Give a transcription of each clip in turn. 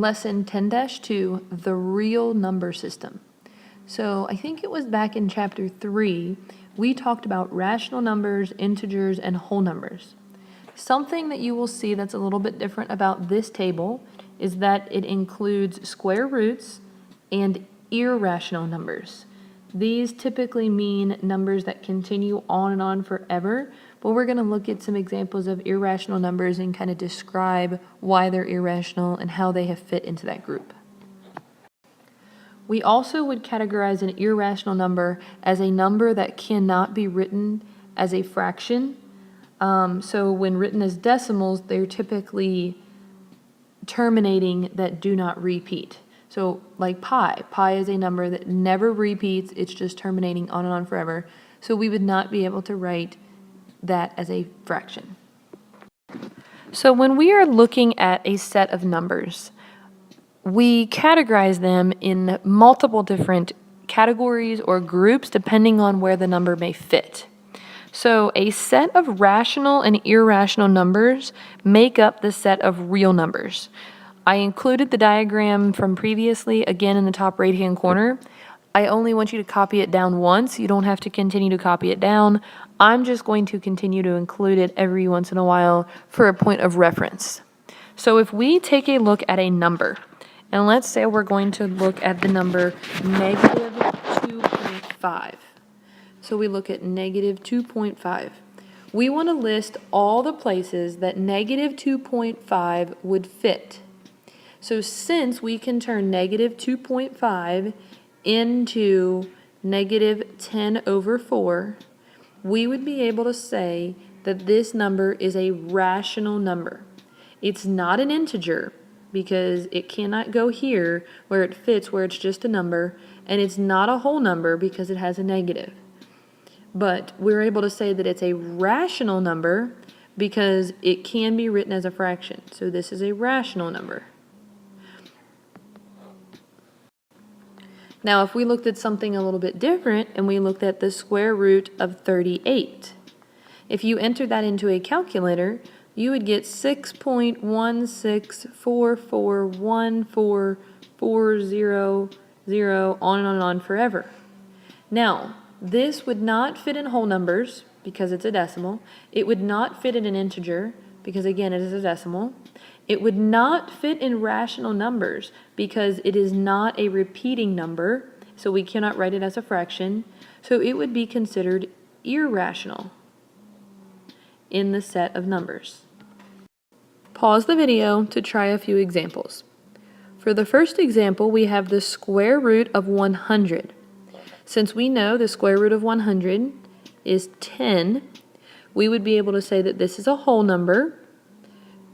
lesson 10-2, the real number system. So I think it was back in chapter 3, we talked about rational numbers, integers, and whole numbers. Something that you will see that's a little bit different about this table is that it includes square roots and irrational numbers. These typically mean numbers that continue on and on forever, but we're going to look at some examples of irrational numbers and kind of describe why they're irrational and how they have fit into that group. We also would categorize an irrational number as a number that cannot be written as a fraction. So when written as decimals, they're typically terminating that do not repeat. So like pi is a number that never repeats, it's just terminating on and on forever. So we would not be able to write that as a fraction. So when we are looking at a set of numbers, we categorize them in multiple different categories or groups depending on where the number may fit. So a set of rational and irrational numbers make up the set of real numbers. I included the diagram from previously again in the top right hand corner. I only want you to copy it down once. You don't have to continue to copy it down. I'm just going to continue to include it every once in a while for a point of reference. So if we take a look at a number, and let's say we're going to look at the number negative 2.5. So we look at negative 2.5. We want to list all the places that negative 2.5 would fit. So since we can turn negative 2.5 into negative 10 over 4, we would be able to say that this number is a rational number. It's not an integer because it cannot go here where it fits, where it's just a number, and it's not a whole number because it has a negative. But we're able to say that it's a rational number because it can be written as a fraction. So this is a rational number. Now, if we looked at something a little bit different and we looked at the square root of 38, if you enter that into a calculator, you would get 6.164414400 on and on forever. Now, this would not fit in whole numbers because it's a decimal. It would not fit in an integer because, again, it is a decimal. It would not fit in rational numbers because it is not a repeating number, so we cannot write it as a fraction. So it would be considered irrational in the set of numbers. Pause the video to try a few examples. For the first example, we have the square root of 100. Since we know the square root of 100 is 10, we would be able to say that this is a whole number.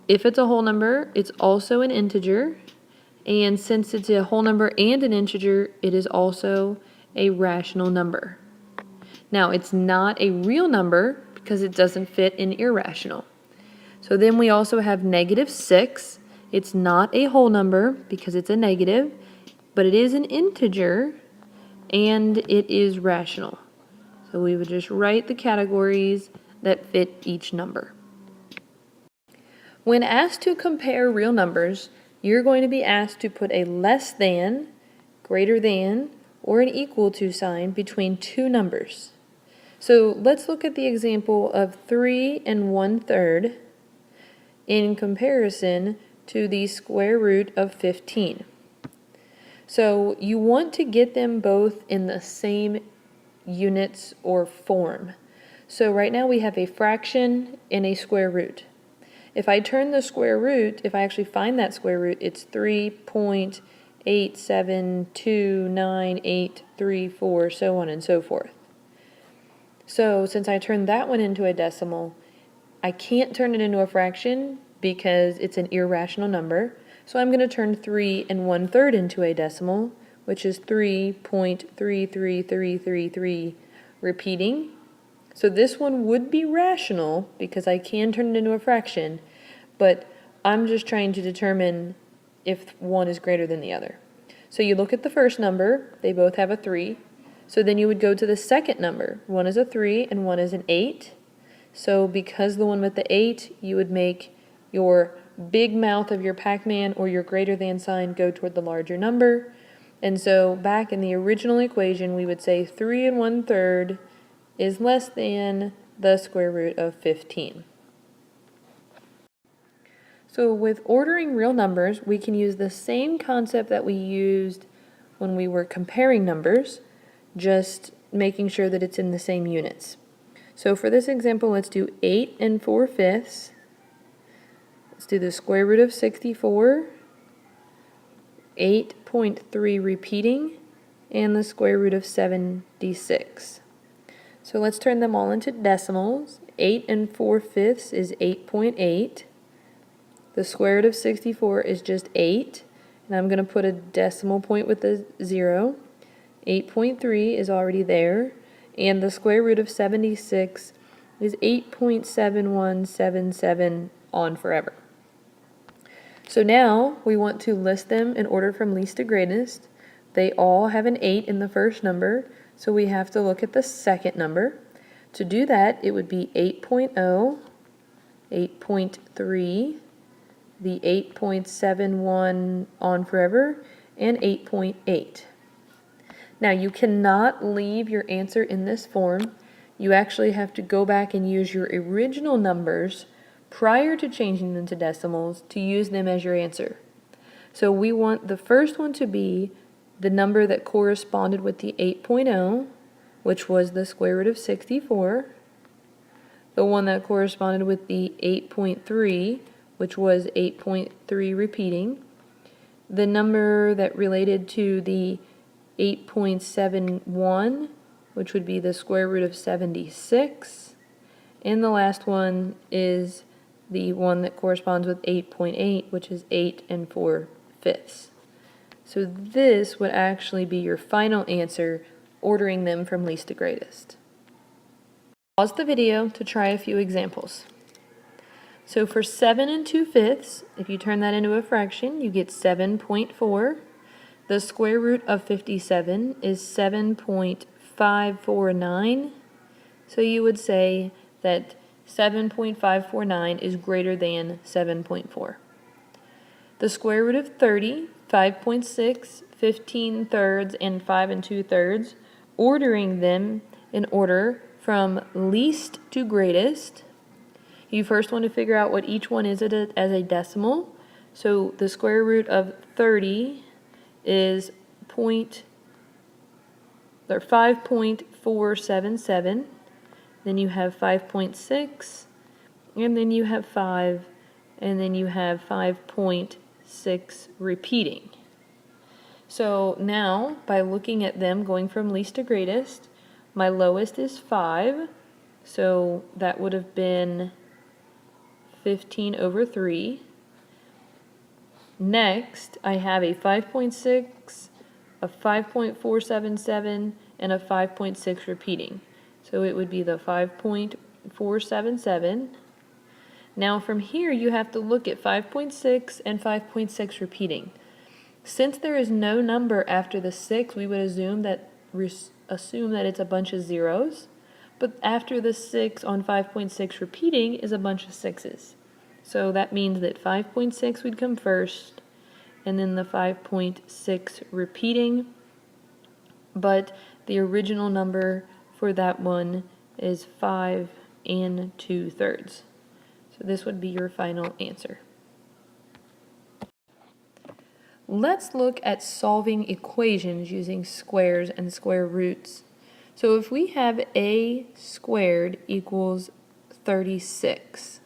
If it's a whole number, it's also an integer. And since it's a whole number and an integer, it is also a rational number. Now, it's not a real number because it doesn't fit in irrational. So then we also have negative 6. It's not a whole number because it's a negative, but it is an integer and it is rational. So we would just write the categories that fit each number. When asked to compare real numbers, you're going to be asked to put a less than, greater than, or an equal to sign between two numbers. So let's look at the example of 3 1/3 in comparison to the square root of 15. So you want to get them both in the same units or form. So right now we have a fraction and a square root. If I turn the square root, if I actually find that square root, it's 3.8729834, so on and so forth. So since I turned that one into a decimal, I can't turn it into a fraction because it's an irrational number. So I'm going to turn 3 1/3 into a decimal, which is 3.33333 repeating. So this one would be rational because I can turn it into a fraction, but I'm just trying to determine if one is greater than the other. So you look at the first number, they both have a 3. So then you would go to the second number. One is a 3 and one is an 8. So because the one with the 8, you would make your big mouth of your Pac-Man or your greater than sign go toward the larger number. And so back in the original equation, we would say 3 1/3 is less than the square root of 15. So with ordering real numbers, we can use the same concept that we used when we were comparing numbers, just making sure that it's in the same units. So for this example, let's do 8 4/5. Let's do the square root of 64, 8.3 repeating, and the square root of 76. So let's turn them all into decimals. 8 4/5 is 8.8. The square root of 64 is just 8, and I'm going to put a decimal point with a 0. 8.3 is already there, and the square root of 76 is 8.7177 on forever. So now we want to list them in order from least to greatest. They all have an 8 in the first number, so we have to look at the second number. To do that, it would be 8.0, 8.3, the 8.71 on forever, and 8.8. Now you cannot leave your answer in this form. You actually have to go back and use your original numbers prior to changing them to decimals to use them as your answer. So we want the first one to be the number that corresponded with the 8.0, which was the square root of 64. The one that corresponded with the 8.3, which was 8.3 repeating. The number that related to the 8.71, which would be the square root of 76. And the last one is the one that corresponds with 8.8, which is 8 4/5. So this would actually be your final answer, ordering them from least to greatest. Pause the video to try a few examples. So for 7 2/5, if you turn that into a fraction, you get 7.4. The square root of 57 is 7.549. So you would say that 7.549 is greater than 7.4. The square root of 30, 5.6, 15 thirds, and 5 2/3, ordering them in order from least to greatest. You first want to figure out what each one is as a decimal. So the square root of 30 is 5.477. Then you have 5.6, and then you have 5, and then you have 5.6 repeating. So now, by looking at them going from least to greatest, my lowest is 5, so that would have been 15/3. Next, I have a 5.6, a 5.477, and a 5.6 repeating. So it would be the 5.477. Now from here, you have to look at 5.6 and 5.6 repeating. Since there is no number after the 6, we would assume that it's a bunch of zeros. But after the 6 on 5.6 repeating is a bunch of 6s. So that means that 5.6 would come first, and then the 5.6 repeating. But the original number for that one is 5 2/3. So this would be your final answer. Let's look at solving equations using squares and square roots. So if we have a squared equals 36,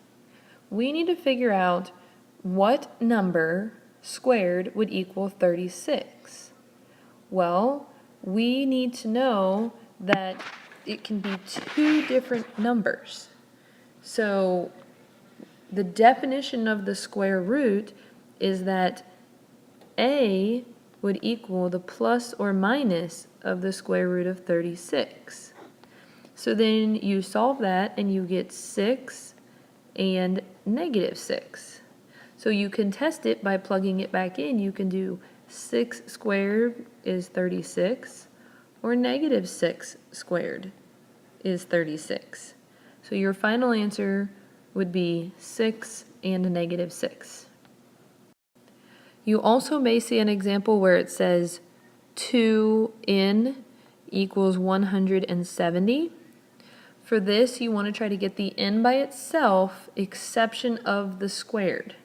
we need to figure out what number squared would equal 36. Well, we need to know that it can be two different numbers. So the definition of the square root is that a would equal the plus or minus of the square root of 36. So then you solve that and you get 6 and -6. So you can test it by plugging it back in. You can do 6 squared is 36, or -6 squared is 36. So your final answer would be 6 and -6. You also may see an example where it says 2n equals 170. For this, you want to try to get the n by itself, exception of the squared.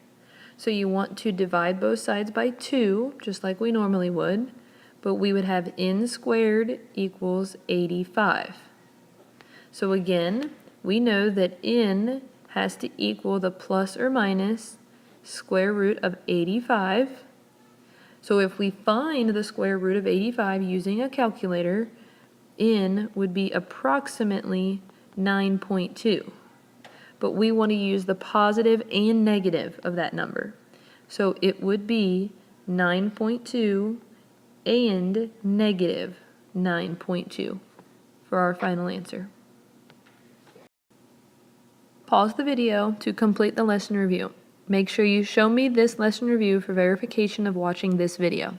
So you want to divide both sides by 2, just like we normally would, but we would have n squared equals 85. So again, we know that n has to equal the plus or minus square root of 85. So if we find the square root of 85 using a calculator, n would be approximately 9.2. But we want to use the positive and negative of that number. So it would be 9.2 and negative 9.2 for our final answer. Pause the video to complete the lesson review. Make sure you show me this lesson review for verification of watching this video.